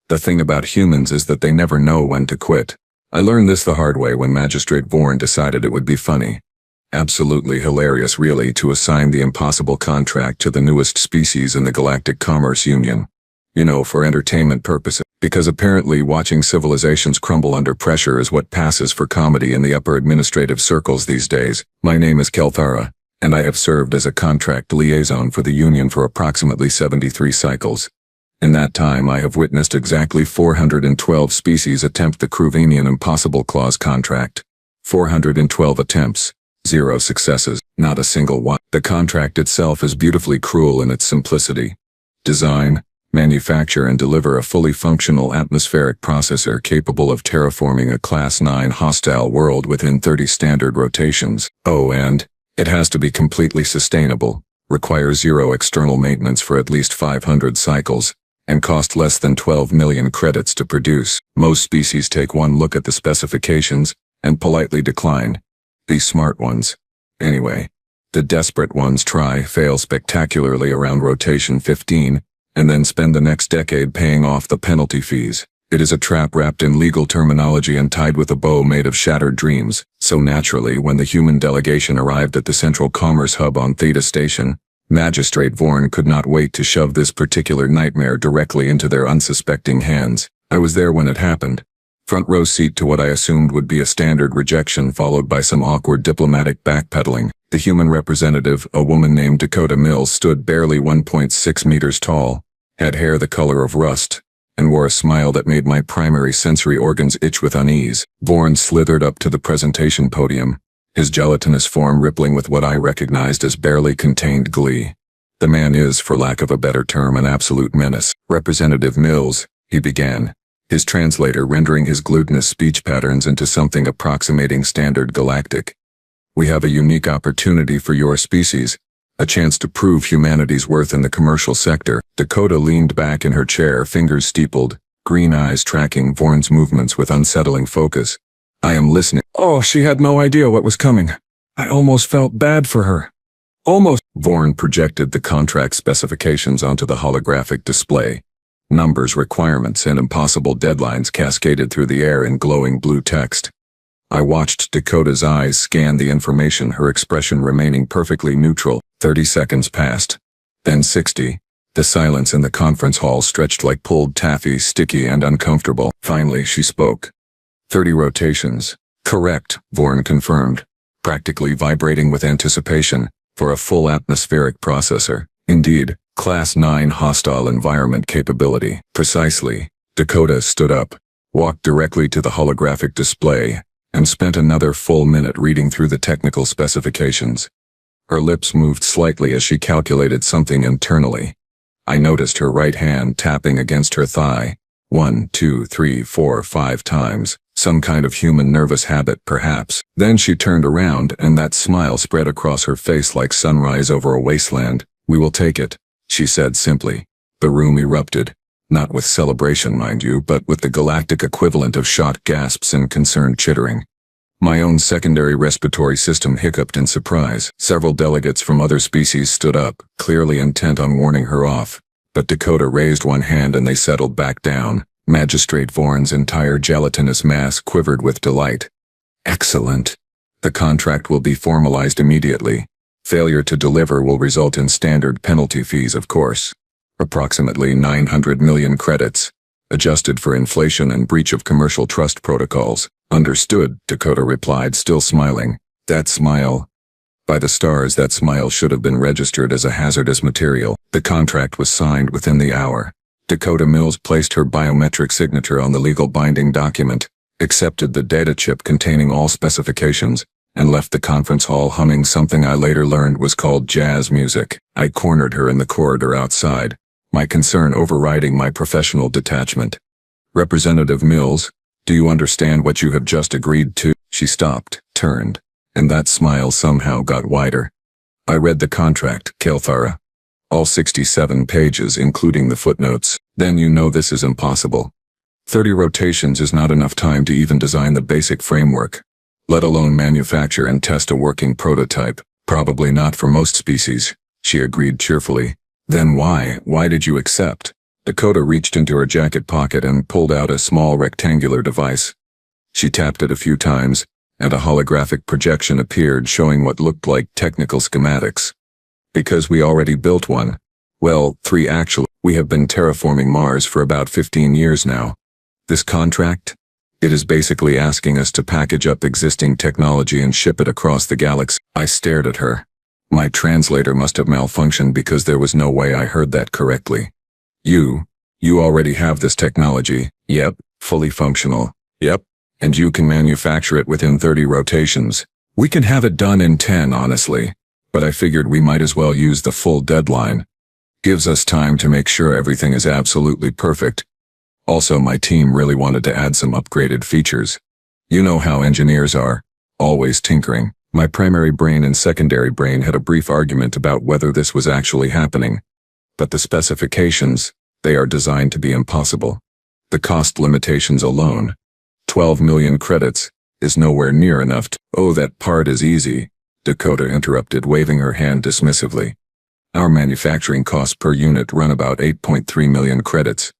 The thing about humans is that they never know when to quit. I learned this the hard way when Magistrate Vorn decided it would be funny. Absolutely hilarious really to assign the impossible contract to the newest species in the Galactic Commerce Union. You know, for entertainment purposes. Because apparently watching civilizations crumble under pressure is what passes for comedy in the upper administrative circles these days. My name is Kelthara, and I have served as a contract liaison for the Union for approximately 73 cycles. In that time I have witnessed exactly 412 species attempt the Cruvenian Impossible Clause contract. 412 attempts, 0 successes, not a single one. The contract itself is beautifully cruel in its simplicity. Design, manufacture and deliver a fully functional atmospheric processor capable of terraforming a Class 9 hostile world within 30 standard rotations. Oh, and it has to be completely sustainable, require 0 external maintenance for at least 500 cycles, and cost less than 12 million credits to produce. Most species take one look at the specifications and politely decline. The smart ones. Anyway, the desperate ones fail spectacularly around rotation 15, and then spend the next decade paying off the penalty fees. It is a trap wrapped in legal terminology and tied with a bow made of shattered dreams. So naturally, when the human delegation arrived at the Central Commerce Hub on Theta Station, Magistrate Vorn could not wait to shove this particular nightmare directly into their unsuspecting hands. I was there when it happened. Front row seat to what I assumed would be a standard rejection followed by some awkward diplomatic backpedaling. The human representative, a woman named Dakota Mills, stood barely 1.6 meters tall, had hair the color of rust, and wore a smile that made my primary sensory organs itch with unease. Vorn slithered up to the presentation podium, his gelatinous form rippling with what I recognized as barely contained glee. The man is, for lack of a better term, an absolute menace. Representative Mills, he began, his translator rendering his glutinous speech patterns into something approximating standard Galactic. We have a unique opportunity for your species, a chance to prove humanity's worth in the commercial sector. Dakota leaned back in her chair, fingers steepled, green eyes tracking Vorn's movements with unsettling focus. I am listening. Oh, she had no idea what was coming. I almost felt bad for her. Almost. Vorn projected the contract specifications onto the holographic display. Numbers, requirements, and impossible deadlines cascaded through the air in glowing blue text. I watched Dakota's eyes scan the information, her expression remaining perfectly neutral. 30 seconds passed. Then 60. The silence in the conference hall stretched like pulled taffy, sticky and uncomfortable. Finally, she spoke. 30 rotations. Correct, Vorn confirmed, practically vibrating with anticipation, for a full atmospheric processor. Indeed, Class 9 hostile environment capability. Precisely. Dakota stood up, walked directly to the holographic display, and spent another full minute reading through the technical specifications. Her lips moved slightly as she calculated something internally. I noticed her right hand tapping against her thigh. 1, 2, 3, 4, 5 times. Some kind of human nervous habit, perhaps. Then she turned around and that smile spread across her face like sunrise over a wasteland. We will take it, she said simply. The room erupted. Not with celebration, mind you, but with the galactic equivalent of shocked gasps and concerned chittering. My own secondary respiratory system hiccuped in surprise. Several delegates from other species stood up, clearly intent on warning her off. But Dakota raised one hand and they settled back down. Magistrate Vorn's entire gelatinous mass quivered with delight. Excellent. The contract will be formalized immediately. Failure to deliver will result in standard penalty fees, of course. Approximately 900 million credits, adjusted for inflation and breach of commercial trust protocols. Understood, Dakota replied, still smiling. That smile. By the stars, that smile should have been registered as a hazardous material. The contract was signed within the hour. Dakota Mills placed her biometric signature on the legal binding document, accepted the data chip containing all specifications, and left the conference hall humming something I later learned was called jazz music. I cornered her in the corridor outside, my concern overriding my professional detachment. Representative Mills, do you understand what you have just agreed to? She stopped, turned, and that smile somehow got wider. I read the contract, Kelthara. All 67 pages, including the footnotes. Then you know this is impossible. 30 rotations is not enough time to even design the basic framework, let alone manufacture and test a working prototype. Probably not for most species, she agreed cheerfully. Then why did you accept? Dakota reached into her jacket pocket and pulled out a small rectangular device. She tapped it a few times, and a holographic projection appeared showing what looked like technical schematics. Because we already built one. Well, 3 actually. We have been terraforming Mars for about 15 years now. This contract? It is basically asking us to package up existing technology and ship it across the galaxy. I stared at her. My translator must have malfunctioned because there was no way I heard that correctly. You already have this technology. Yep, fully functional. Yep, and you can manufacture it within 30 rotations. We can have it done in 10, honestly. But I figured we might as well use the full deadline. Gives us time to make sure everything is absolutely perfect. Also, my team really wanted to add some upgraded features. You know how engineers are, always tinkering. My primary brain and secondary brain had a brief argument about whether this was actually happening. But the specifications, they are designed to be impossible. The cost limitations alone, 12 million credits, is nowhere near enough to— Oh, that part is easy, Dakota interrupted, waving her hand dismissively. Our manufacturing costs per unit run about 8.3 million credits.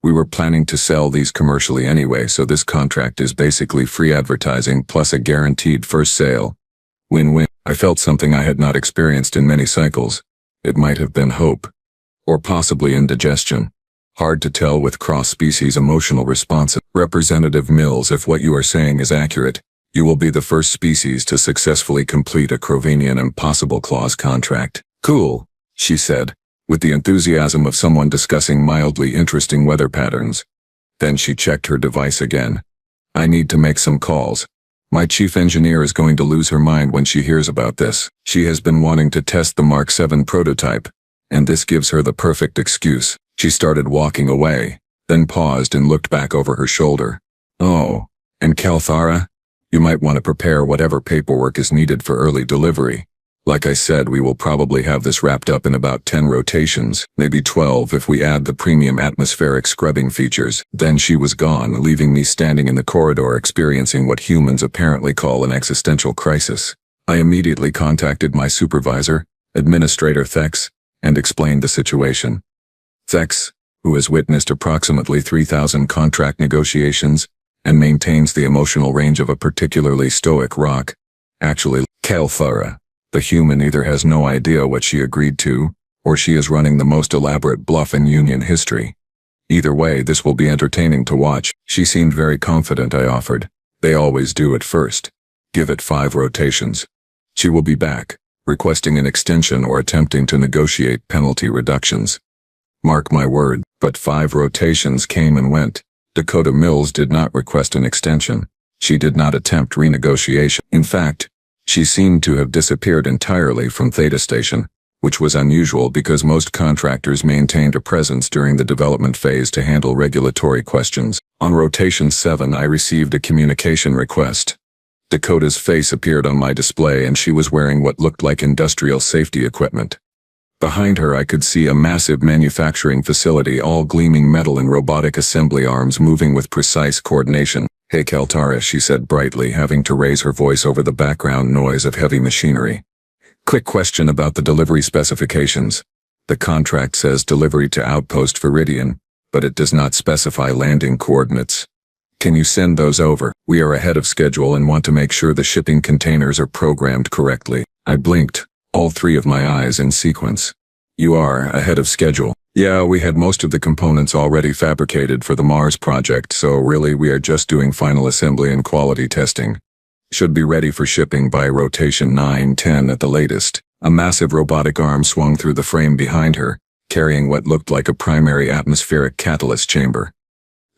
We were planning to sell these commercially anyway, so this contract is basically free advertising plus a guaranteed first sale. Win-win. I felt something I had not experienced in many cycles. It might have been hope. Or possibly indigestion. Hard to tell with cross-species emotional response. Representative Mills, if what you are saying is accurate, you will be the first species to successfully complete a Crovanian Impossible Clause contract. Cool, she said, with the enthusiasm of someone discussing mildly interesting weather patterns. Then she checked her device again. I need to make some calls. My chief engineer is going to lose her mind when she hears about this. She has been wanting to test the Mark 7 prototype, and this gives her the perfect excuse. She started walking away, then paused and looked back over her shoulder. Oh, and Kalthara? You might want to prepare whatever paperwork is needed for early delivery. Like I said, we will probably have this wrapped up in about 10 rotations, maybe 12 if we add the premium atmospheric scrubbing features. Then she was gone, leaving me standing in the corridor experiencing what humans apparently call an existential crisis. I immediately contacted my supervisor, Administrator Thex, and explained the situation. Thex, who has witnessed approximately 3,000 contract negotiations and maintains the emotional range of a particularly stoic rock, actually, Kalthara. The human either has no idea what she agreed to, or she is running the most elaborate bluff in Union history. Either way, this will be entertaining to watch. She seemed very confident, I offered. They always do at first. Give it 5 rotations. She will be back, requesting an extension or attempting to negotiate penalty reductions. Mark my word, but 5 rotations came and went. Dakota Mills did not request an extension. She did not attempt renegotiation. In fact, she seemed to have disappeared entirely from Theta Station, which was unusual because most contractors maintained a presence during the development phase to handle regulatory questions. On rotation 7, I received a communication request. Dakota's face appeared on my display and she was wearing what looked like industrial safety equipment. Behind her I could see a massive manufacturing facility, all gleaming metal and robotic assembly arms moving with precise coordination. Hey Kalthara, she said brightly, having to raise her voice over the background noise of heavy machinery. Quick question about the delivery specifications. The contract says delivery to Outpost Viridian, but it does not specify landing coordinates. Can you send those over? We are ahead of schedule and want to make sure the shipping containers are programmed correctly. I blinked, all 3 of my eyes in sequence. You are ahead of schedule. Yeah, we had most of the components already fabricated for the Mars project, so really we are just doing final assembly and quality testing. Should be ready for shipping by rotation 9-10 at the latest. A massive robotic arm swung through the frame behind her, carrying what looked like a primary atmospheric catalyst chamber.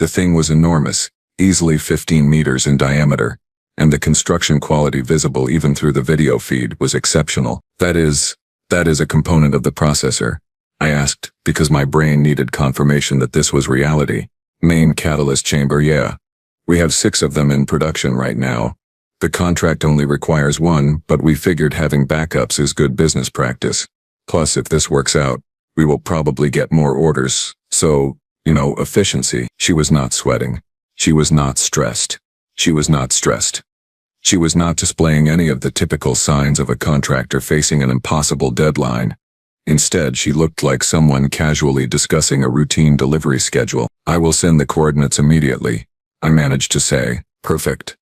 The thing was enormous, easily 15 meters in diameter, and the construction quality visible even through the video feed was exceptional. That is a component of the processor, I asked, because my brain needed confirmation that this was reality. Main catalyst chamber, yeah. We have 6 of them in production right now. The contract only requires 1, but we figured having backups is good business practice. Plus, if this works out, we will probably get more orders. So, efficiency. She was not sweating. She was not stressed. She was not stressed. She was not displaying any of the typical signs of a contractor facing an impossible deadline. Instead, she looked like someone casually discussing a routine delivery schedule. "I will send the coordinates immediately," I managed to say. "Perfect.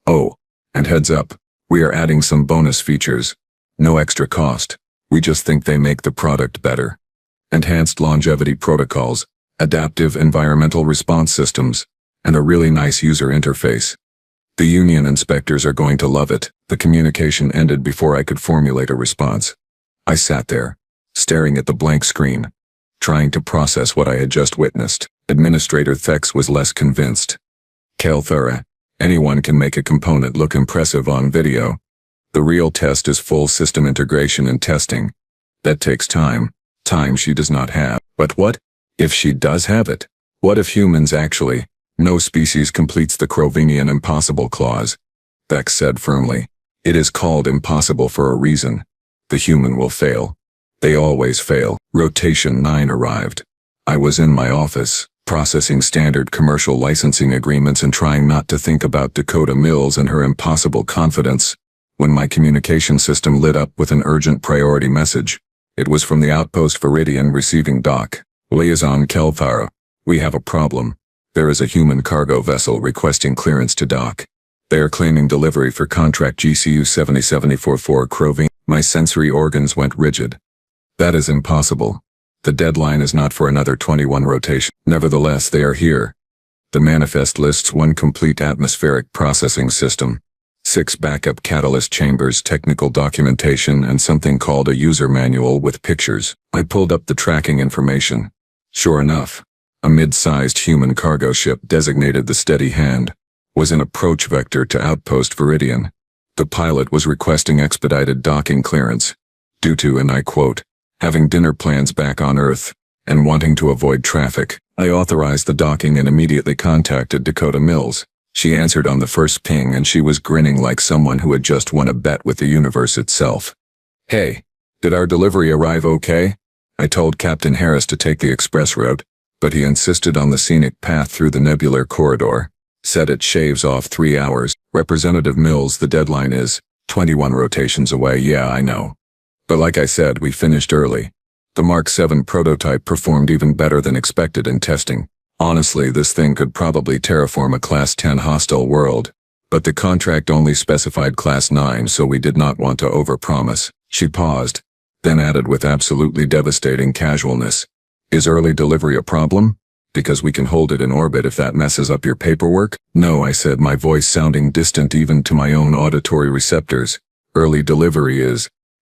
Oh, and heads up, we are adding some bonus features. No extra cost. We just think they make the product better. Enhanced longevity protocols, adaptive environmental response systems, and a really nice user interface. The union inspectors are going to love it." The communication ended before I could formulate a response. I sat there, staring at the blank screen, trying to process what I had just witnessed. Administrator Thex was less convinced. "Kelthara, anyone can make a component look impressive on video. The real test is full system integration and testing. That takes time. Time she does not have." "But what if she does have it? What if humans actually?" "No species completes the Crovenian impossible clause," Thex said firmly. "It is called impossible for a reason. The human will fail. They always fail." Rotation 9 arrived. I was in my office, processing standard commercial licensing agreements and trying not to think about Dakota Mills and her impossible confidence, when my communication system lit up with an urgent priority message. It was from the outpost Viridian receiving dock. "Liaison Kelthara, we have a problem. There is a human cargo vessel requesting clearance to dock. They are claiming delivery for contract GCU 7074-4 Crovenian." My sensory organs went rigid. "That is impossible. The deadline is not for another 21 rotation." "Nevertheless, they are here." The manifest lists 1 complete atmospheric processing system, 6 backup catalyst chambers, technical documentation, and something called a user manual with pictures. I pulled up the tracking information. Sure enough, a mid-sized human cargo ship designated the Steady Hand was in approach vector to Outpost Viridian. The pilot was requesting expedited docking clearance, due to, and I quote, "having dinner plans back on Earth, and wanting to avoid traffic." I authorized the docking and immediately contacted Dakota Mills. She answered on the first ping and she was grinning like someone who had just won a bet with the universe itself. "Hey, did our delivery arrive okay?" I told Captain Harris to take the express route, but he insisted on the scenic path through the nebular corridor. Said it shaves off 3 hours. "Representative Mills, the deadline is 21 rotations away." "Yeah, I know. But like I said, we finished early. The Mark 7 prototype performed even better than expected in testing. Honestly, this thing could probably terraform a Class 10 hostile world. But the contract only specified Class 9, so we did not want to overpromise." She paused, then added with absolutely devastating casualness, "Is early delivery a problem? Because we can hold it in orbit if that messes up your paperwork." "No," I said, my voice sounding distant even to my own auditory receptors. "Early delivery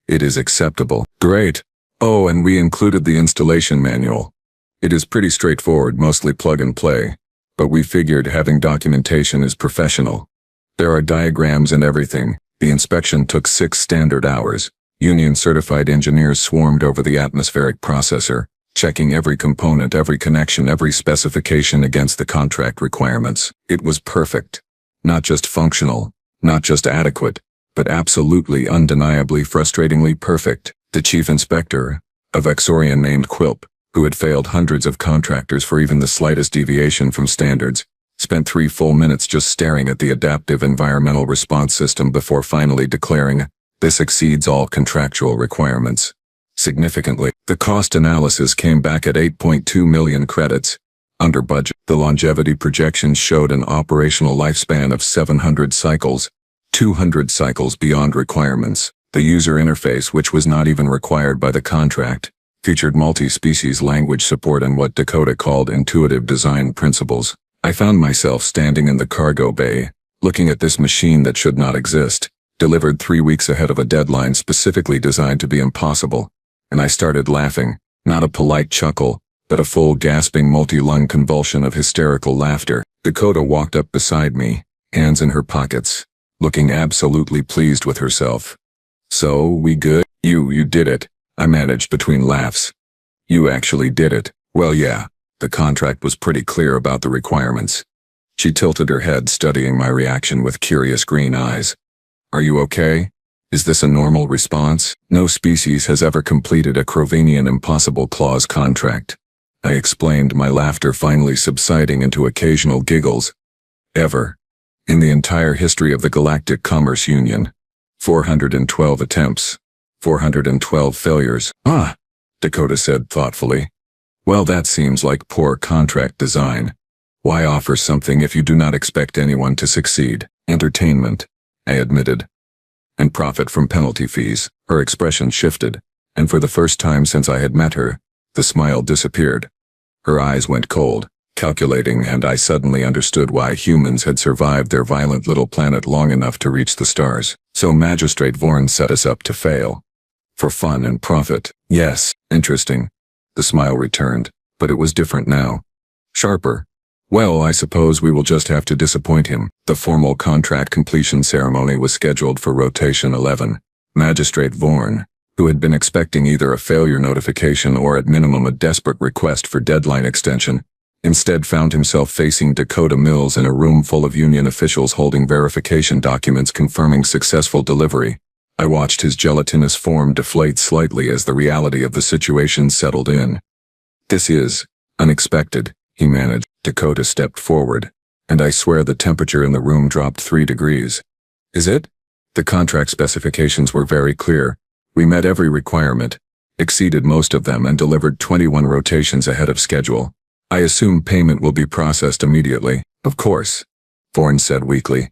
it is acceptable." "Great. Oh, and we included the installation manual. It is pretty straightforward, mostly plug and play. But we figured having documentation is professional. There are diagrams and everything." The inspection took 6 standard hours. Union-certified engineers swarmed over the atmospheric processor, checking every component, every connection, every specification against the contract requirements. It was perfect. Not just functional, not just adequate, but absolutely undeniably frustratingly perfect. The chief inspector, a Vexorian named Quilp, who had failed hundreds of contractors for even the slightest deviation from standards, spent 3 full minutes just staring at the adaptive environmental response system before finally declaring, "This exceeds all contractual requirements." Significantly, the cost analysis came back at 8.2 million credits, under budget. The longevity projections showed an operational lifespan of 700 cycles, 200 cycles beyond requirements. The user interface, which was not even required by the contract, featured multi-species language support and what Dakota called intuitive design principles. I found myself standing in the cargo bay, looking at this machine that should not exist, delivered 3 weeks ahead of a deadline specifically designed to be impossible, and I started laughing, not a polite chuckle, but a full gasping multi-lung convulsion of hysterical laughter. Dakota walked up beside me, hands in her pockets, looking absolutely pleased with herself. "So, we good?" You did it," I managed between laughs. "You actually did it." "Well, yeah, the contract was pretty clear about the requirements." She tilted her head, studying my reaction with curious green eyes. "Are you okay? Is this a normal response?" "No species has ever completed a Crovenian impossible clause contract," I explained, my laughter finally subsiding into occasional giggles. "Ever. In the entire history of the Galactic Commerce Union. 412 attempts. 412 failures." "Ah, Dakota said thoughtfully. Well, that seems like poor contract design. Why offer something if you do not expect anyone to succeed? Entertainment, I admitted. And profit from penalty fees. Her expression shifted, and for the first time since I had met her, the smile disappeared. Her eyes went cold, calculating, and I suddenly understood why humans had survived their violent little planet long enough to reach the stars. So Magistrate Vorn set us up to fail. For fun and profit. Yes, interesting. The smile returned, but it was different now. Sharper. Well, I suppose we will just have to disappoint him. The formal contract completion ceremony was scheduled for rotation 11. Magistrate Vorn, who had been expecting either a failure notification or at minimum a desperate request for deadline extension, instead found himself facing Dakota Mills in a room full of union officials holding verification documents confirming successful delivery. I watched his gelatinous form deflate slightly as the reality of the situation settled in. This is unexpected, he managed. Dakota stepped forward, and I swear the temperature in the room dropped 3 degrees. Is it? The contract specifications were very clear. We met every requirement, exceeded most of them, and delivered 21 rotations ahead of schedule. I assume payment will be processed immediately. Of course, Vorn said weakly.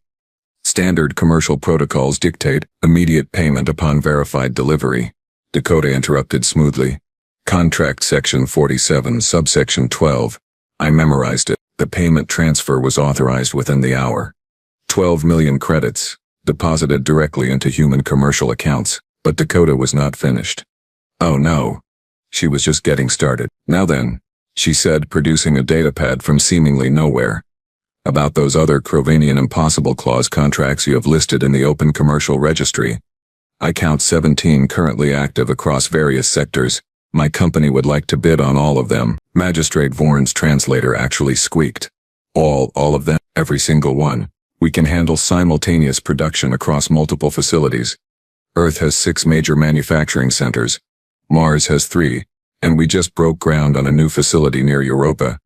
Standard commercial protocols dictate immediate payment upon verified delivery. Dakota interrupted smoothly. Contract Section 47, Subsection 12. I memorized it. The payment transfer was authorized within the hour. 12 million credits, deposited directly into human commercial accounts, but Dakota was not finished. Oh no. She was just getting started. Now then, she said, producing a datapad from seemingly nowhere. About those other Crovanian Impossible Clause contracts you have listed in the Open Commercial Registry. I count 17 currently active across various sectors. My company would like to bid on all of them. Magistrate Vorn's translator actually squeaked. All of them, every single one. We can handle simultaneous production across multiple facilities. Earth has 6 major manufacturing centers. Mars has 3, and we just broke ground on a new facility near Europa.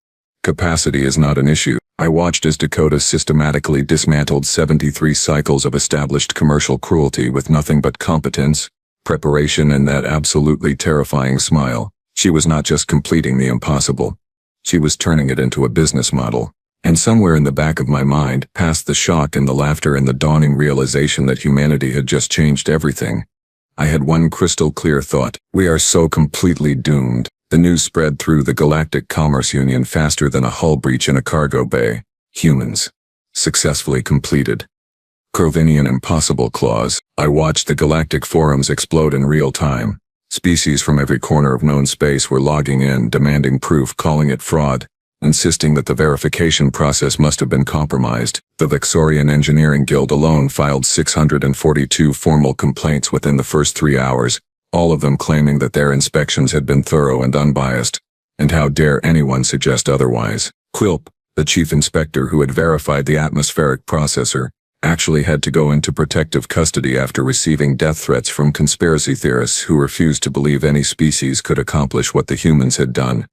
Capacity is not an issue. I watched as Dakota systematically dismantled 73 cycles of established commercial cruelty with nothing but competence, preparation, and that absolutely terrifying smile. She was not just completing the impossible. She was turning it into a business model. And somewhere in the back of my mind, past the shock and the laughter and the dawning realization that humanity had just changed everything, I had one crystal clear thought. We are so completely doomed. The news spread through the Galactic Commerce Union faster than a hull breach in a cargo bay. Humans. Successfully completed. Crovanian Impossible Clause. I watched the galactic forums explode in real time. Species from every corner of known space were logging in, demanding proof, calling it fraud, insisting that the verification process must have been compromised. The Vexorian Engineering Guild alone filed 642 formal complaints within the first 3 hours, all of them claiming that their inspections had been thorough and unbiased. And how dare anyone suggest otherwise? Quilp, the chief inspector who had verified the atmospheric processor, actually had to go into protective custody after receiving death threats from conspiracy theorists who refused to believe any species could accomplish what the humans had done.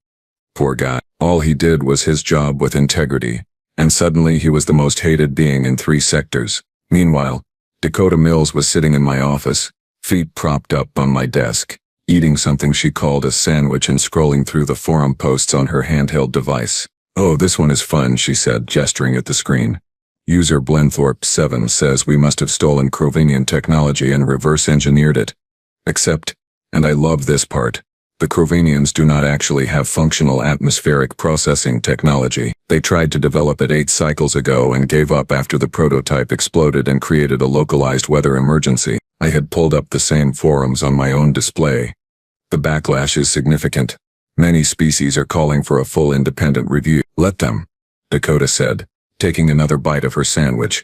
Poor guy. All he did was his job with integrity, and suddenly he was the most hated being in 3 sectors. Meanwhile, Dakota Mills was sitting in my office, feet propped up on my desk, eating something she called a sandwich and scrolling through the forum posts on her handheld device. Oh, this one is fun, she said, gesturing at the screen. User Blenthorpe7 says we must have stolen Crovanian technology and reverse engineered it. Except, and I love this part, the Crovanians do not actually have functional atmospheric processing technology. They tried to develop it 8 cycles ago and gave up after the prototype exploded and created a localized weather emergency. I had pulled up the same forums on my own display. The backlash is significant. Many species are calling for a full independent review. Let them, Dakota said, taking another bite of her sandwich.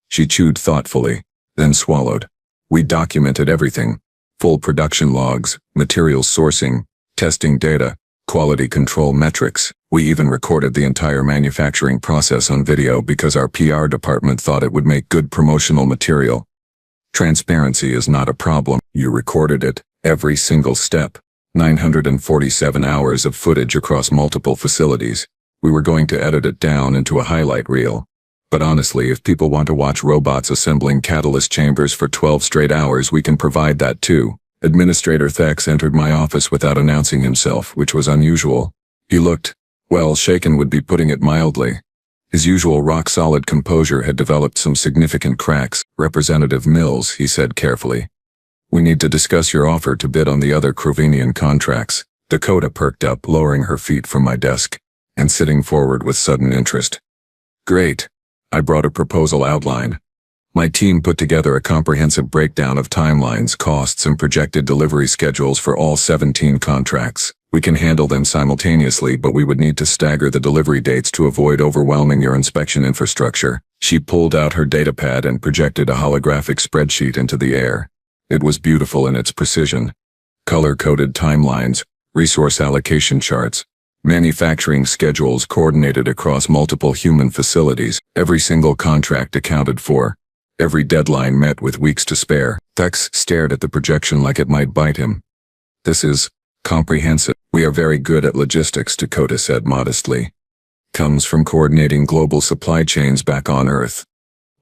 She chewed thoughtfully, then swallowed. We documented everything. Full production logs, materials sourcing, testing data, quality control metrics. We even recorded the entire manufacturing process on video because our PR department thought it would make good promotional material. Transparency is not a problem. You recorded it, every single step. 947 hours of footage across multiple facilities. We were going to edit it down into a highlight reel. But honestly, if people want to watch robots assembling catalyst chambers for 12 straight hours, we can provide that too. Administrator Thex entered my office without announcing himself, which was unusual. He looked, well, shaken would be putting it mildly. His usual rock-solid composure had developed some significant cracks. Representative Mills, he said carefully. We need to discuss your offer to bid on the other Crovenian contracts. Dakota perked up, lowering her feet from my desk, and sitting forward with sudden interest. Great. I brought a proposal outline. My team put together a comprehensive breakdown of timelines, costs, and projected delivery schedules for all 17 contracts. We can handle them simultaneously, but we would need to stagger the delivery dates to avoid overwhelming your inspection infrastructure. She pulled out her datapad and projected a holographic spreadsheet into the air. It was beautiful in its precision. Color-coded timelines, resource allocation charts, manufacturing schedules coordinated across multiple human facilities, every single contract accounted for, every deadline met with weeks to spare. Thex stared at the projection like it might bite him. This is comprehensive. We are very good at logistics, Dakota said modestly. Comes from coordinating global supply chains back on Earth.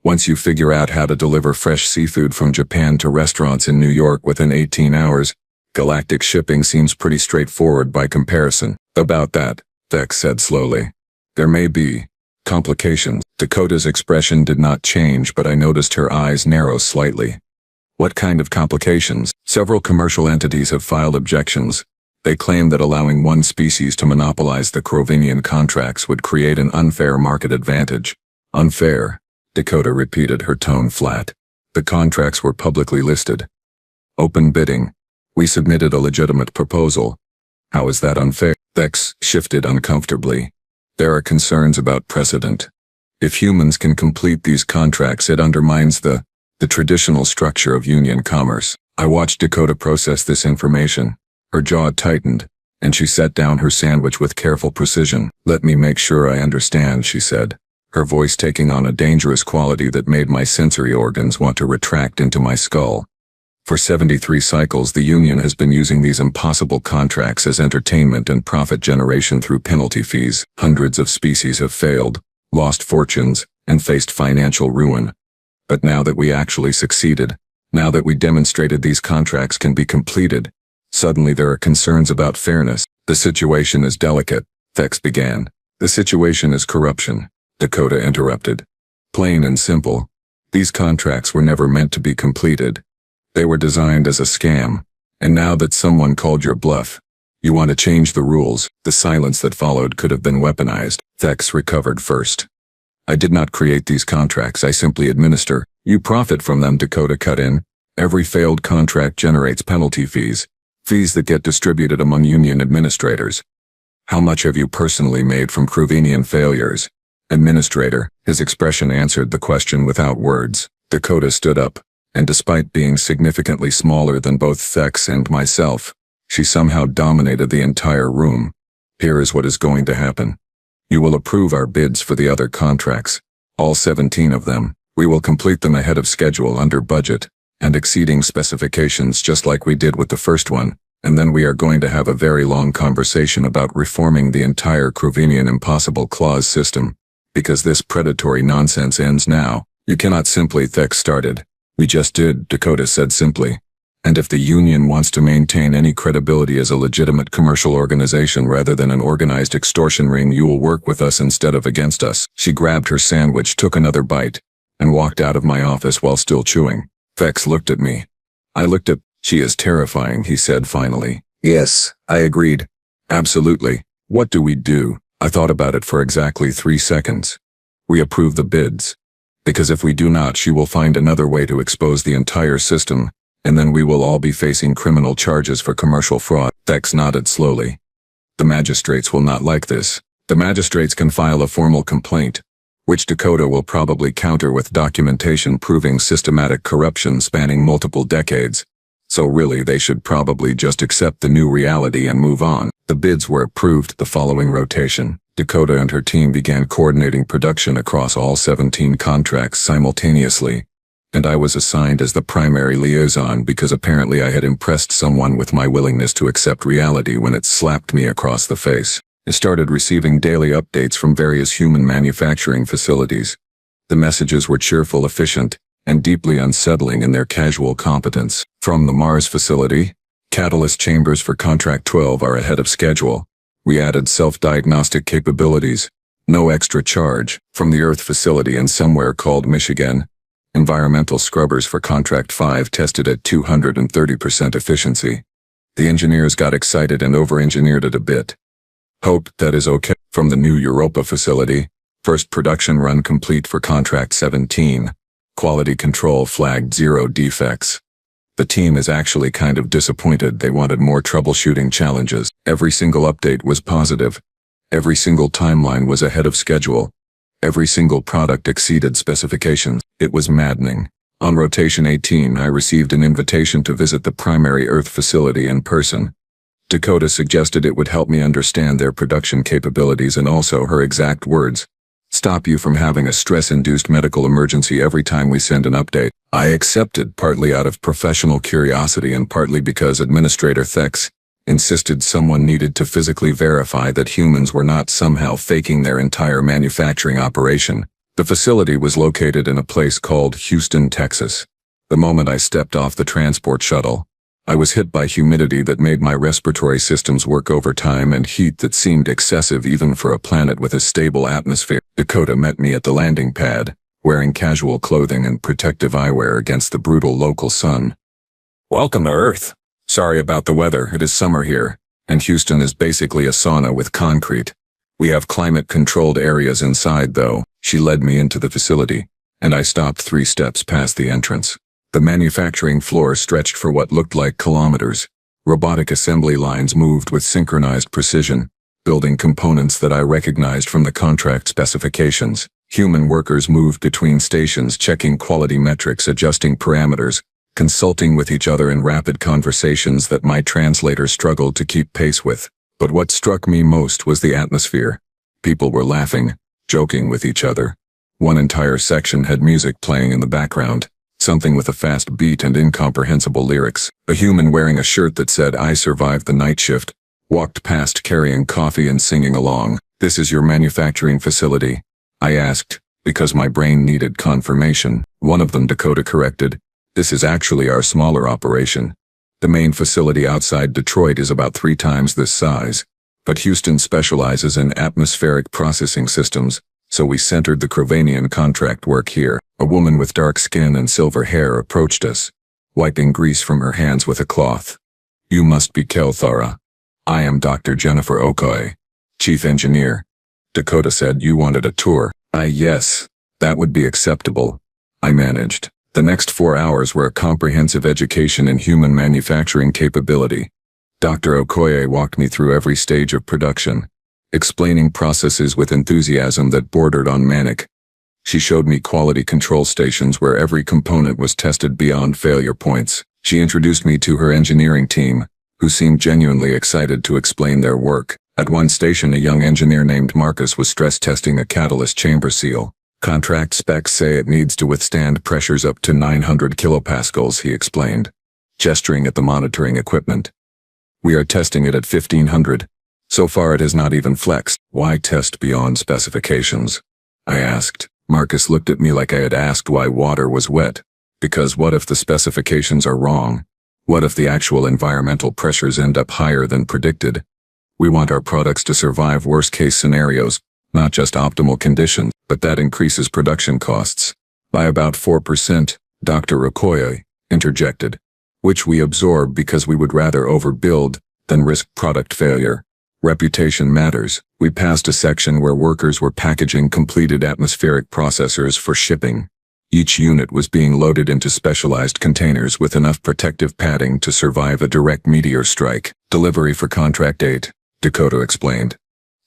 Once you figure out how to deliver fresh seafood from Japan to restaurants in New York within 18 hours, Galactic shipping seems pretty straightforward by comparison. About that, Thex said slowly. There may be complications. Dakota's expression did not change, but I noticed her eyes narrow slightly. What kind of complications? Several commercial entities have filed objections. They claim that allowing one species to monopolize the Crovenian contracts would create an unfair market advantage. Unfair, Dakota repeated, her tone flat. The contracts were publicly listed. Open bidding. We submitted a legitimate proposal. How is that unfair? Thex shifted uncomfortably. There are concerns about precedent. If humans can complete these contracts, it undermines the traditional structure of union commerce. I watched Dakota process this information. Her jaw tightened, and she set down her sandwich with careful precision. Let me make sure I understand, she said, her voice taking on a dangerous quality that made my sensory organs want to retract into my skull. For 73 cycles, the union has been using these impossible contracts as entertainment and profit generation through penalty fees. Hundreds of species have failed, lost fortunes, and faced financial ruin. But now that we actually succeeded, now that we demonstrated these contracts can be completed, suddenly there are concerns about fairness. The situation is delicate, Thex began. The situation is corruption, Dakota interrupted. Plain and simple. These contracts were never meant to be completed. They were designed as a scam, and now that someone called your bluff, you want to change the rules. The silence that followed could have been weaponized. Thex recovered first. I did not create these contracts, I simply administer. You profit from them, Dakota cut in. Every failed contract generates penalty fees. Fees that get distributed among union administrators. How much have you personally made from Crovenian failures? Administrator, his expression answered the question without words. Dakota stood up, and despite being significantly smaller than both Thex and myself, she somehow dominated the entire room. Here is what is going to happen. You will approve our bids for the other contracts, all 17 of them. We will complete them ahead of schedule, under budget, and exceeding specifications, just like we did with the first one, and then we are going to have a very long conversation about reforming the entire Crovenian impossible clause system, because this predatory nonsense ends now. You cannot simply. Thex started. We just did, Dakota said simply. And if the union wants to maintain any credibility as a legitimate commercial organization rather than an organized extortion ring, you will work with us instead of against us. She grabbed her sandwich, took another bite, and walked out of my office while still chewing. Thex looked at me. I looked at. She is terrifying, he said finally. Yes, I agreed. Absolutely. What do we do? I thought about it for exactly 3 seconds. We approve the bids. Because if we do not, she will find another way to expose the entire system, and then we will all be facing criminal charges for commercial fraud. Thex nodded slowly. The magistrates will not like this. The magistrates can file a formal complaint, which Dakota will probably counter with documentation proving systematic corruption spanning multiple decades. So really they should probably just accept the new reality and move on. The bids were approved the following rotation. Dakota and her team began coordinating production across all 17 contracts simultaneously, and I was assigned as the primary liaison because apparently I had impressed someone with my willingness to accept reality when it slapped me across the face. I started receiving daily updates from various human manufacturing facilities. The messages were cheerful, efficient, and deeply unsettling in their casual competence. From the Mars facility, catalyst chambers for Contract 12 are ahead of schedule. We added self-diagnostic capabilities. No extra charge. From the Earth facility in somewhere called Michigan, environmental scrubbers for Contract 5 tested at 230% efficiency. The engineers got excited and over-engineered it a bit. Hope that is okay. From the new Europa facility, first production run complete for Contract 17. Quality control flagged 0 defects. The team is actually kind of disappointed. They wanted more troubleshooting challenges. Every single update was positive. Every single timeline was ahead of schedule. Every single product exceeded specifications. It was maddening. On rotation 18, I received an invitation to visit the primary Earth facility in person. Dakota suggested it would help me understand their production capabilities and also her exact words, stop you from having a stress-induced medical emergency every time we send an update. I accepted, partly out of professional curiosity and partly because Administrator Thex insisted someone needed to physically verify that humans were not somehow faking their entire manufacturing operation. The facility was located in a place called Houston, Texas. The moment I stepped off the transport shuttle, I was hit by humidity that made my respiratory systems work overtime and heat that seemed excessive even for a planet with a stable atmosphere. Dakota met me at the landing pad, wearing casual clothing and protective eyewear against the brutal local sun. Welcome to Earth. Sorry about the weather. It is summer here, and Houston is basically a sauna with concrete. We have climate-controlled areas inside, though. She led me into the facility, and I stopped 3 steps past the entrance. The manufacturing floor stretched for what looked like kilometers. Robotic assembly lines moved with synchronized precision, building components that I recognized from the contract specifications. Human workers moved between stations, checking quality metrics, adjusting parameters, consulting with each other in rapid conversations that my translator struggled to keep pace with. But what struck me most was the atmosphere. People were laughing, joking with each other. One entire section had music playing in the background, something with a fast beat and incomprehensible lyrics. A human wearing a shirt that said "I survived the night shift" walked past carrying coffee and singing along. "This is your manufacturing facility?" I asked, because my brain needed confirmation. One of them, Dakota, corrected. "This is actually our smaller operation. The main facility outside Detroit is about 3 times this size, but Houston specializes in atmospheric processing systems, so we centered the Crovanian contract work here." A woman with dark skin and silver hair approached us, wiping grease from her hands with a cloth. "You must be Kelthara. I am Dr. Jennifer Okoye, Chief Engineer." Dakota said, "You wanted a tour." Yes, that would be acceptable," I managed. The next 4 hours were a comprehensive education in human manufacturing capability. Dr. Okoye walked me through every stage of production, explaining processes with enthusiasm that bordered on manic. She showed me quality control stations where every component was tested beyond failure points. She introduced me to her engineering team, who seemed genuinely excited to explain their work. At one station, a young engineer named Marcus was stress testing a catalyst chamber seal. "Contract specs say it needs to withstand pressures up to 900 kilopascals, he explained, gesturing at the monitoring equipment. "We are testing it at 1500. So far it has not even flexed." "Why test beyond specifications?" I asked. Marcus looked at me like I had asked why water was wet. "Because what if the specifications are wrong? What if the actual environmental pressures end up higher than predicted? We want our products to survive worst-case scenarios, not just optimal conditions, but that increases production costs by about 4%, Dr. Okoye interjected, "which we absorb because we would rather overbuild than risk product failure. Reputation matters." We passed a section where workers were packaging completed atmospheric processors for shipping. Each unit was being loaded into specialized containers with enough protective padding to survive a direct meteor strike. "Delivery for Contract 8, Dakota explained.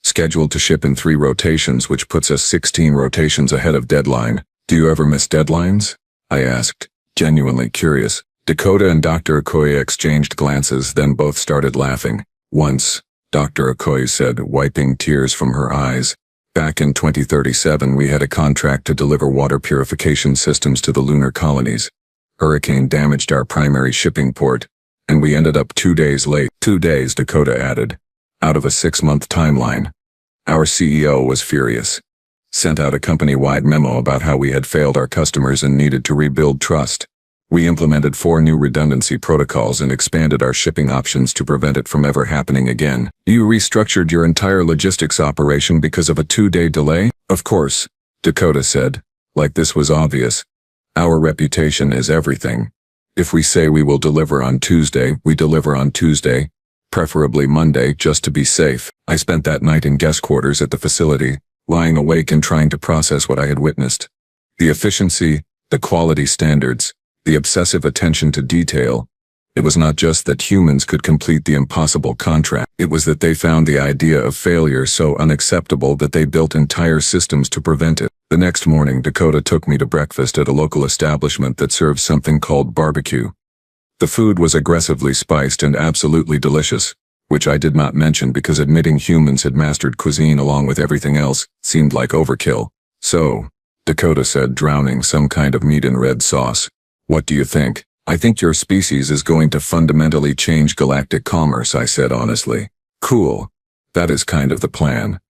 "Scheduled to ship in 3 rotations, which puts us 16 rotations ahead of deadline." "Do you ever miss deadlines?" I asked, genuinely curious. Dakota and Dr. Okoye exchanged glances, then both started laughing. "Once," Dr. Okoye said, wiping tears from her eyes. "Back in 2037 we had a contract to deliver water purification systems to the lunar colonies. Hurricane damaged our primary shipping port, and we ended up 2 days late." 2 days, Dakota added, out of a 6-month timeline. Our CEO was furious. Sent out a company-wide memo about how we had failed our customers and needed to rebuild trust. We implemented 4 new redundancy protocols and expanded our shipping options to prevent it from ever happening again. You restructured your entire logistics operation because of a 2-day delay? Of course, Dakota said, like this was obvious. Our reputation is everything. If we say we will deliver on Tuesday, we deliver on Tuesday, preferably Monday, just to be safe. I spent that night in guest quarters at the facility, lying awake and trying to process what I had witnessed. The efficiency, the quality standards, the obsessive attention to detail. It was not just that humans could complete the impossible contract. It was that they found the idea of failure so unacceptable that they built entire systems to prevent it. The next morning, Dakota took me to breakfast at a local establishment that serves something called barbecue. The food was aggressively spiced and absolutely delicious, which I did not mention because admitting humans had mastered cuisine along with everything else seemed like overkill. So, Dakota said, drowning some kind of meat in red sauce. What do you think? I think your species is going to fundamentally change galactic commerce, I said honestly. Cool. That is kind of the plan.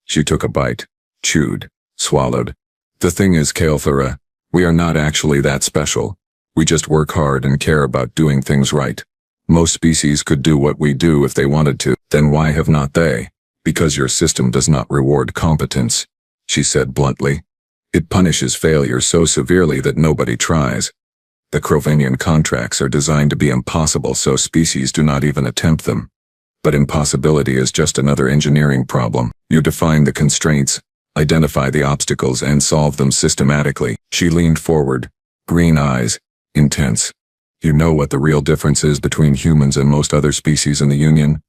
She took a bite, chewed, swallowed. The thing is, Kael'thara, we are not actually that special. We just work hard and care about doing things right. Most species could do what we do if they wanted to. Then why have not they? Because your system does not reward competence, she said bluntly. It punishes failure so severely that nobody tries. The Crovanian contracts are designed to be impossible so species do not even attempt them. But impossibility is just another engineering problem. You define the constraints, identify the obstacles and solve them systematically. She leaned forward, green eyes, intense. You know what the real difference is between humans and most other species in the Union?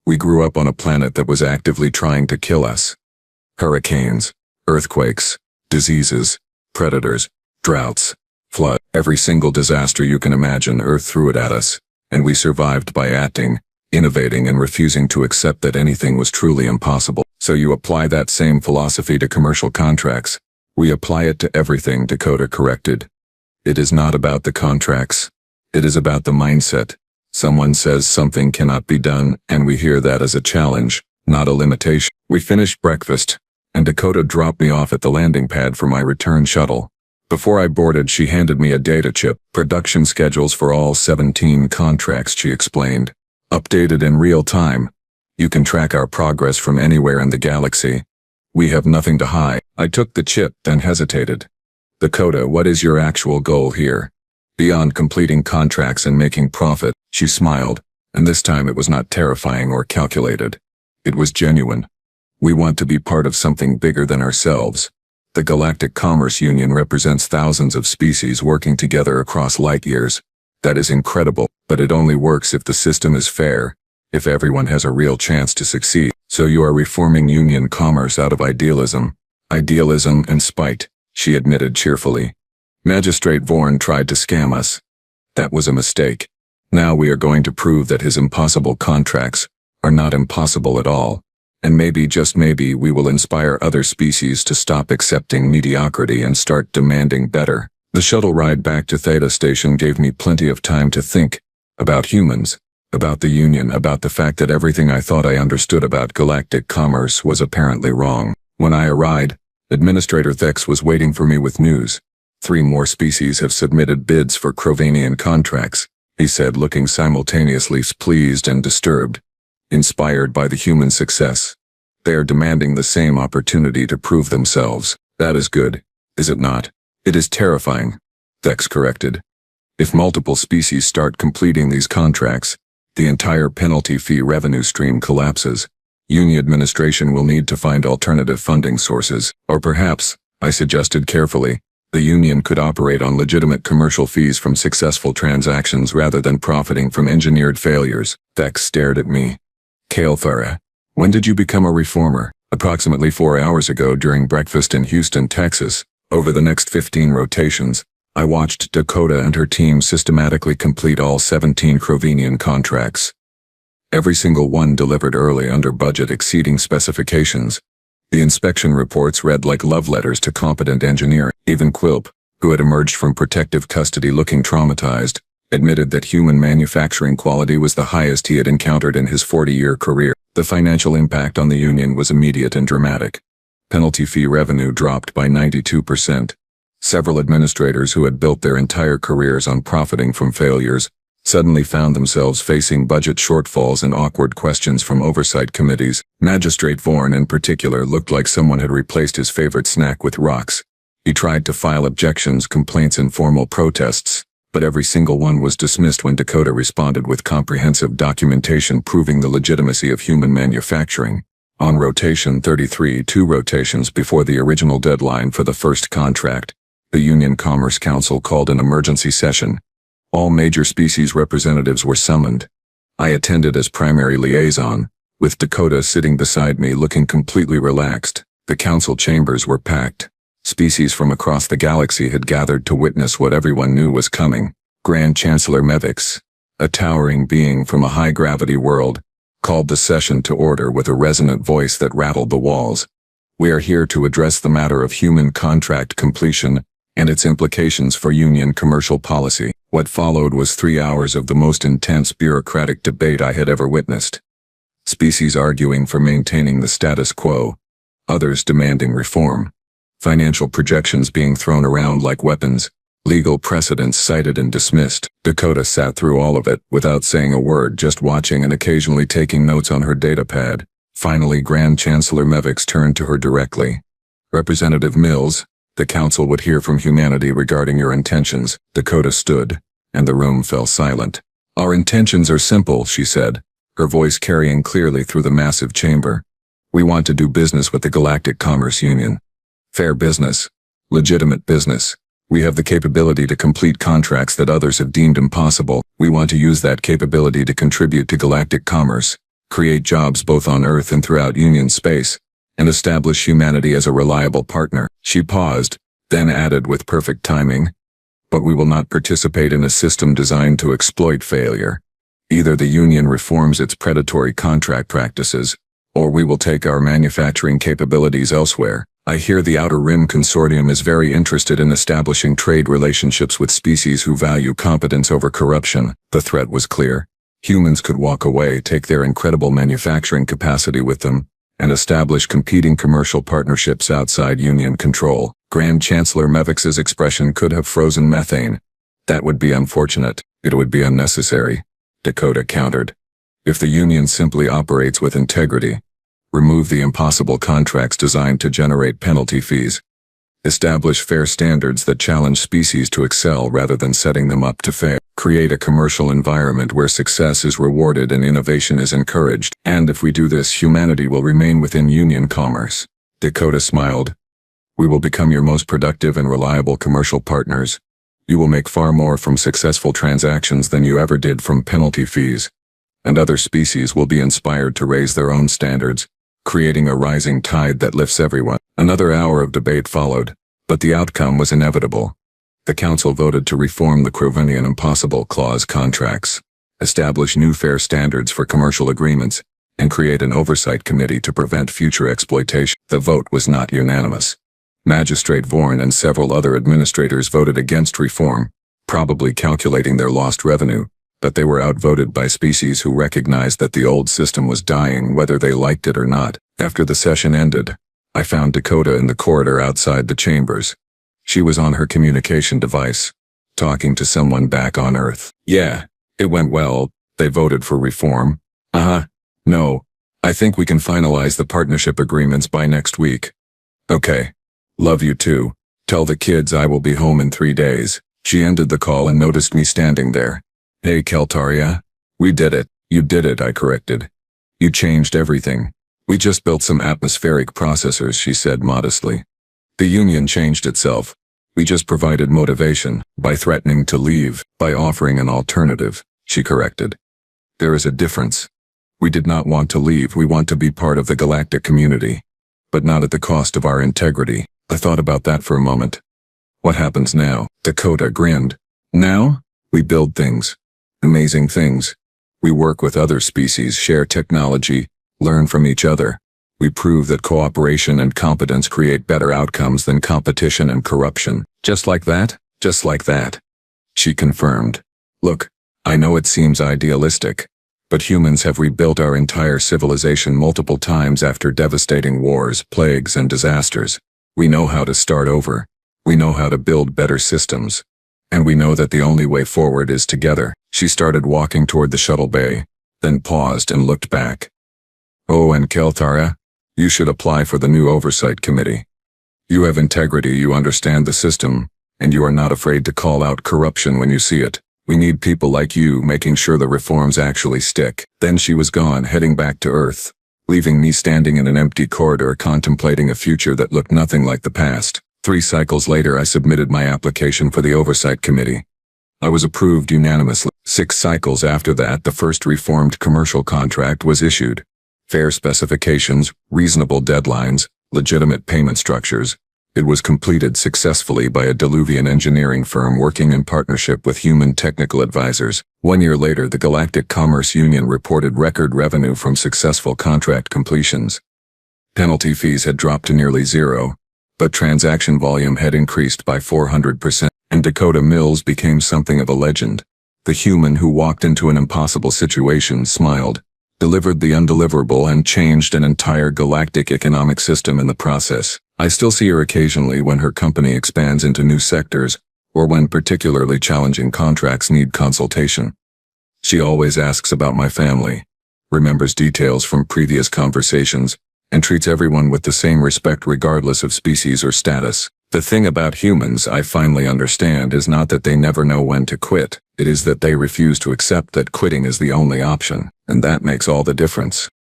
We grew up on a planet that was actively trying to kill us. Hurricanes, earthquakes, diseases, predators, droughts, flood. Every single disaster you can imagine, Earth threw it at us, and we survived by acting, innovating and refusing to accept that anything was truly impossible. So you apply that same philosophy to commercial contracts. We apply it to everything, Dakota corrected. It is not about the contracts. It is about the mindset. Someone says something cannot be done, and we hear that as a challenge, not a limitation. We finished breakfast, and Dakota dropped me off at the landing pad for my return shuttle. Before I boarded, she handed me a data chip, production schedules for all 17 contracts, she explained. Updated in real time. You can track our progress from anywhere in the galaxy. We have nothing to hide. I took the chip, then hesitated. Dakota, what is your actual goal here? Beyond completing contracts and making profit, she smiled, and this time it was not terrifying or calculated. It was genuine. We want to be part of something bigger than ourselves. The Galactic Commerce Union represents thousands of species working together across light years. That is incredible, but it only works if the system is fair, if everyone has a real chance to succeed. So you are reforming Union commerce out of idealism. Idealism and spite, she admitted cheerfully. Magistrate Vorn tried to scam us. That was a mistake. Now we are going to prove that his impossible contracts are not impossible at all. And maybe, just maybe, we will inspire other species to stop accepting mediocrity and start demanding better. The shuttle ride back to Theta Station gave me plenty of time to think. About humans, about the Union, about the fact that everything I thought I understood about galactic commerce was apparently wrong. When I arrived, Administrator Thex was waiting for me with news. 3 more species have submitted bids for Crovanian contracts, he said, looking simultaneously pleased and disturbed. Inspired by the human success. They are demanding the same opportunity to prove themselves. That is good, is it not? It is terrifying, Thex corrected. If multiple species start completing these contracts, the entire penalty fee revenue stream collapses. Union administration will need to find alternative funding sources. Or perhaps, I suggested carefully, the Union could operate on legitimate commercial fees from successful transactions rather than profiting from engineered failures. Thex stared at me. Kael'thara, when did you become a reformer? Approximately 4 hours ago during breakfast in Houston, Texas. Over the next 15 rotations, I watched Dakota and her team systematically complete all 17 Crovanian contracts. Every single one delivered early, under budget, exceeding specifications. The inspection reports read like love letters to competent engineering. Even Quilp, who had emerged from protective custody looking traumatized, admitted that human manufacturing quality was the highest he had encountered in his 40-year career. The financial impact on the Union was immediate and dramatic. Penalty fee revenue dropped by 92%. Several administrators who had built their entire careers on profiting from failures suddenly found themselves facing budget shortfalls and awkward questions from oversight committees. Magistrate Vorn in particular looked like someone had replaced his favorite snack with rocks. He tried to file objections, complaints, and formal protests, but every single one was dismissed when Dakota responded with comprehensive documentation proving the legitimacy of human manufacturing. On rotation 33, 2 rotations before the original deadline for the first contract, the Union Commerce Council called an emergency session. All major species representatives were summoned. I attended as primary liaison, with Dakota sitting beside me looking completely relaxed. The council chambers were packed. Species from across the galaxy had gathered to witness what everyone knew was coming. Grand Chancellor Mevix, a towering being from a high-gravity world, called the session to order with a resonant voice that rattled the walls. We are here to address the matter of human contract completion and its implications for Union commercial policy. What followed was 3 hours of the most intense bureaucratic debate I had ever witnessed. Species arguing for maintaining the status quo, others demanding reform. Financial projections being thrown around like weapons, legal precedents cited and dismissed. Dakota sat through all of it without saying a word, just watching and occasionally taking notes on her datapad. Finally, Grand Chancellor Mevix turned to her directly. Representative Mills, the council would hear from humanity regarding your intentions. Dakota stood, and the room fell silent. Our intentions are simple, she said, her voice carrying clearly through the massive chamber. We want to do business with the Galactic Commerce Union. Fair business. Legitimate business. We have the capability to complete contracts that others have deemed impossible. We want to use that capability to contribute to galactic commerce, create jobs both on Earth and throughout Union space, and establish humanity as a reliable partner. She paused, then added with perfect timing, but we will not participate in a system designed to exploit failure. Either the Union reforms its predatory contract practices, or we will take our manufacturing capabilities elsewhere. I hear the Outer Rim Consortium is very interested in establishing trade relationships with species who value competence over corruption. The threat was clear. Humans could walk away, take their incredible manufacturing capacity with them, and establish competing commercial partnerships outside Union control. Grand Chancellor Mevix's expression could have frozen methane. That would be unfortunate. It would be unnecessary, Dakota countered. If the Union simply operates with integrity, remove the impossible contracts designed to generate penalty fees, establish fair standards that challenge species to excel rather than setting them up to fail, create a commercial environment where success is rewarded and innovation is encouraged, and if we do this, humanity will remain within Union commerce. Dakota smiled. We will become your most productive and reliable commercial partners. You will make far more from successful transactions than you ever did from penalty fees. And other species will be inspired to raise their own standards, creating a rising tide that lifts everyone. Another hour of debate followed, but the outcome was inevitable. The council voted to reform the Crowenian Impossible Clause contracts, establish new fair standards for commercial agreements, and create an oversight committee to prevent future exploitation. The vote was not unanimous. Magistrate Vorn and several other administrators voted against reform, probably calculating their lost revenue, but they were outvoted by species who recognized that the old system was dying whether they liked it or not. After the session ended, I found Dakota in the corridor outside the chambers. She was on her communication device, talking to someone back on Earth. Yeah, it went well. They voted for reform. No, I think we can finalize the partnership agreements by next week. Okay. Love you too. Tell the kids I will be home in 3 days. She ended the call and noticed me standing there. Hey Keltaria. We did it. You did it, I corrected. You changed everything. We just built some atmospheric processors, she said modestly. The Union changed itself. We just provided motivation, by threatening to leave, by offering an alternative, she corrected. There is a difference. We did not want to leave, we want to be part of the galactic community. But not at the cost of our integrity. I thought about that for a moment. What happens now? Dakota grinned. Now? We build things. Amazing things. We work with other species, share technology, learn from each other. We prove that cooperation and competence create better outcomes than competition and corruption. Just like that? Just like that. She confirmed. Look, I know it seems idealistic, But humans have rebuilt our entire civilization multiple times after devastating wars, plagues, and disasters. We know how to start over. We know how to build better systems. And we know that the only way forward is together. She started walking toward the shuttle bay, then paused and looked back. Oh, and Keltara, you should apply for the new oversight committee. You have integrity, you understand the system, and you are not afraid to call out corruption when you see it. We need people like you making sure the reforms actually stick. Then she was gone, heading back to Earth, leaving me standing in an empty corridor contemplating a future that looked nothing like the past. 3 cycles later, I submitted my application for the Oversight Committee. I was approved unanimously. 6 cycles after that, the first reformed commercial contract was issued. Fair specifications, reasonable deadlines, legitimate payment structures. It was completed successfully by a Diluvian engineering firm working in partnership with human technical advisors. 1 year later, the Galactic Commerce Union reported record revenue from successful contract completions. Penalty fees had dropped to nearly zero, but transaction volume had increased by 400%, and Dakota Mills became something of a legend. The human who walked into an impossible situation smiled, delivered the undeliverable, and changed an entire galactic economic system in the process. I still see her occasionally when her company expands into new sectors, or when particularly challenging contracts need consultation. She always asks about my family, remembers details from previous conversations, and treats everyone with the same respect regardless of species or status. The thing about humans I finally understand is not that they never know when to quit, it is that they refuse to accept that quitting is the only option, and that makes all the difference.